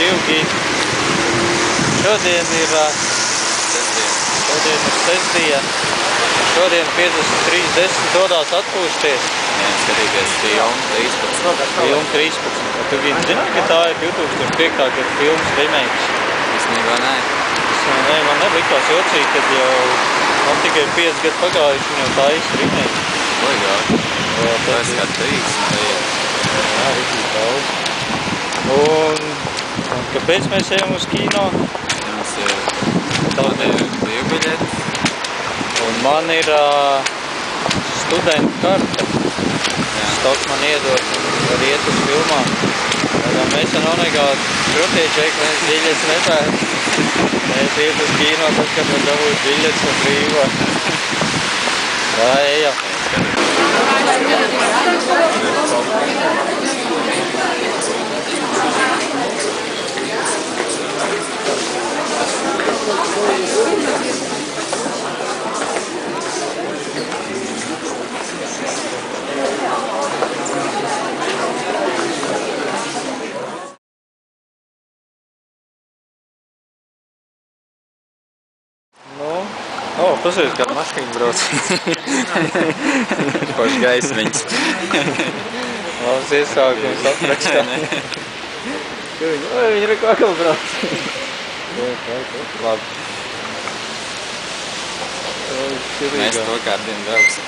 ilgi. Šodien ir sestdiena. Šodien 53.10 dodās atpūsties. Jā, skatīties filmu 13. Filmu 13. Tu zini, ka tā ir 2005. gada filmas remakes? Īstenībā nē. Nē, man nelikās jocīgi, kad jau man tikai 5 gadi pagājuši un jau taisa remake. Baigāk. Jā, Tas kā 30. Jā, rītīgi daudz. Un kāpēc mēs ejam uz kino? Jums ir brīvbiļeti. Un man ir studentu karte. Stoks man iedod, var iet uz filmām. Mēs jau nav nekādi krutieķeki, mēs biļetes nepērk. Mēs iet uz kino, tad, kad var dabūt biļetes un brīvā. Tā ejam. Pasies, kāda mašīna brauc. Paši gaismiņas. Labs iesākums aprakstā. Viņi ir kā atkal brauc. Labi. Mēs to kārdien brauksim.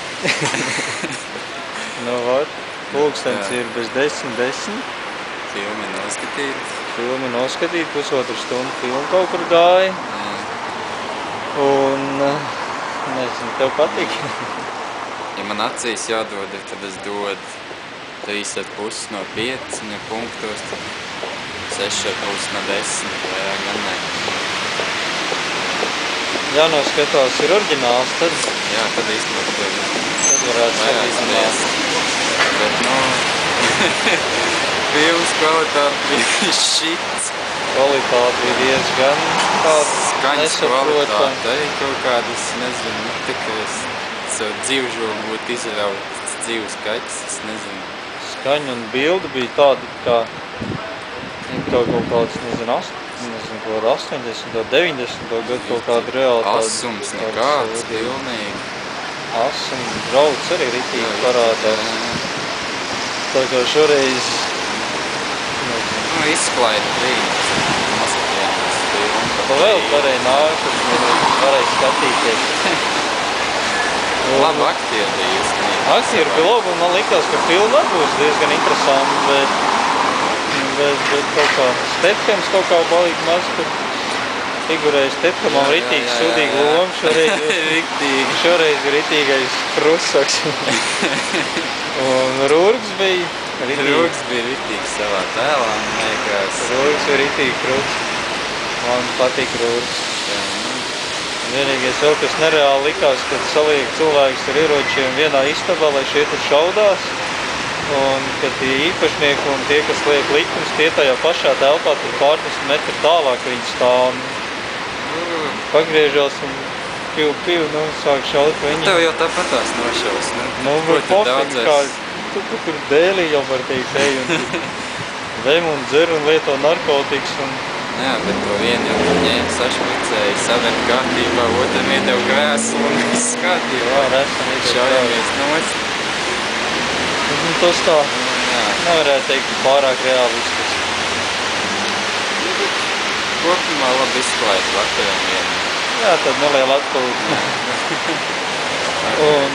Nu, vat. Pulkstens ir bez 10:10. Filmi noskatīt. Filmi noskatīt, pusotru stundu filmu kaut kur gāja. Un, nezinu, tev patīk? Ja man acīs jādod, tad es dodu 3,5 no 5, un ja punktos, tad 6,5 no 10, vairāk gan ne. Jānoskatās ir oriģināls, tad... Jā, tad īstenībā tad varētu salīdzināt. Bet, filmas kvalitāte bija šits. Kvalitāte bija diezgan tāda skaņas kvalitāte, kaut kādas, nezinu, tikai es savu dzīvžogu būtu izrauts dzīves kaķis, es nezinu. Skaņa un bilde bija tāda, kā kaut kāds, nezinu, 80, 90 gadu kaut kāda reāla tāda... Asums nekāds, pilnīgi. Asums, brauc arī ritīgi parādās. Tā kā šoreiz... Izklaida brīdis. Nosakījāmies filmu. Pa vēl varēja nākt, varēja skatīties. Labi aktieri bija īstenībā. Aktieri bija labi, un man likās, ka filma būs diezgan interesanti, bet kaut kā Stethams kaut kā balīgi maz, kad figurēja Stetham ritīgi sudīgi lomu. Šoreiz bija ritīgais krusaks. Un Rūrgs bija... Rūrgs bija ritīgi savā tēlā, man liekas. Rūrgs bija ritīgi krūts. Man patīk Rūrgs. Vienīgais vēl, kas nereāli likās, kad saliek cilvēkus ar ieročiem vienā istabā, lai šie tur šaudās. Un kad tie īpašnieki un tie, kas liek likums, tie tajā pašā telpā tur pārdesmit metri tālāk viņi stāv. Pagriežās un piu, sāk šaut viņi. Tev jau tāpatās nošaus, ne? Bet pofīgi, kā tu tur dēlī jau var teikt, ej un vem un dzer un lieto narkotikas un... Jā, bet to vienu jau ņēma, sašpricēja, savēt kārtībā, otram iedev krēslu un viss kārtībā. Jā, resam iedev šaujamies nost. Tas tā nevarētu teikt pārāk reālistis. Kopumā labi izklājas vakaram vienu. Jā, tad neliela atpūta. Un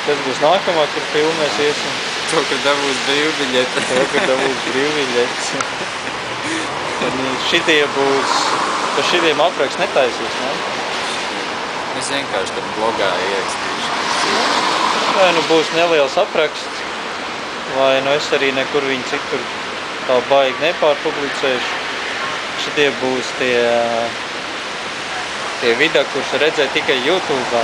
kas būs nākamā, kad filmu mēs iesim? To, ka dabūs brīvbiļetes. Šitie būs, par šitiem apraksts netaisīs, ne? Es vienkārši tad blogā ierakstīšu. Vai nu būs neliels apraksts, vai nu es arī nekur viņu citur tā baigi nepārpublicēšu. Šitie būs tie video, kurus redzēja tikai YouTube'ā.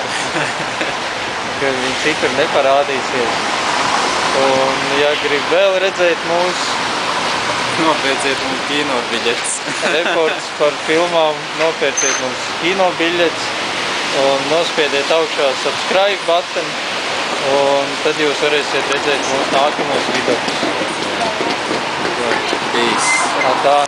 Kad viņi citur neparādīsies. Un, ja grib vēl redzēt mūsu... Nopērciet mums kino biļetes. Reports par filmām, nopērciet mums kino biļetes. Un nospiediet augšā subscribe button. Un tad jūs varēsiet redzēt mūsu nākamos videos. Peace. Tā.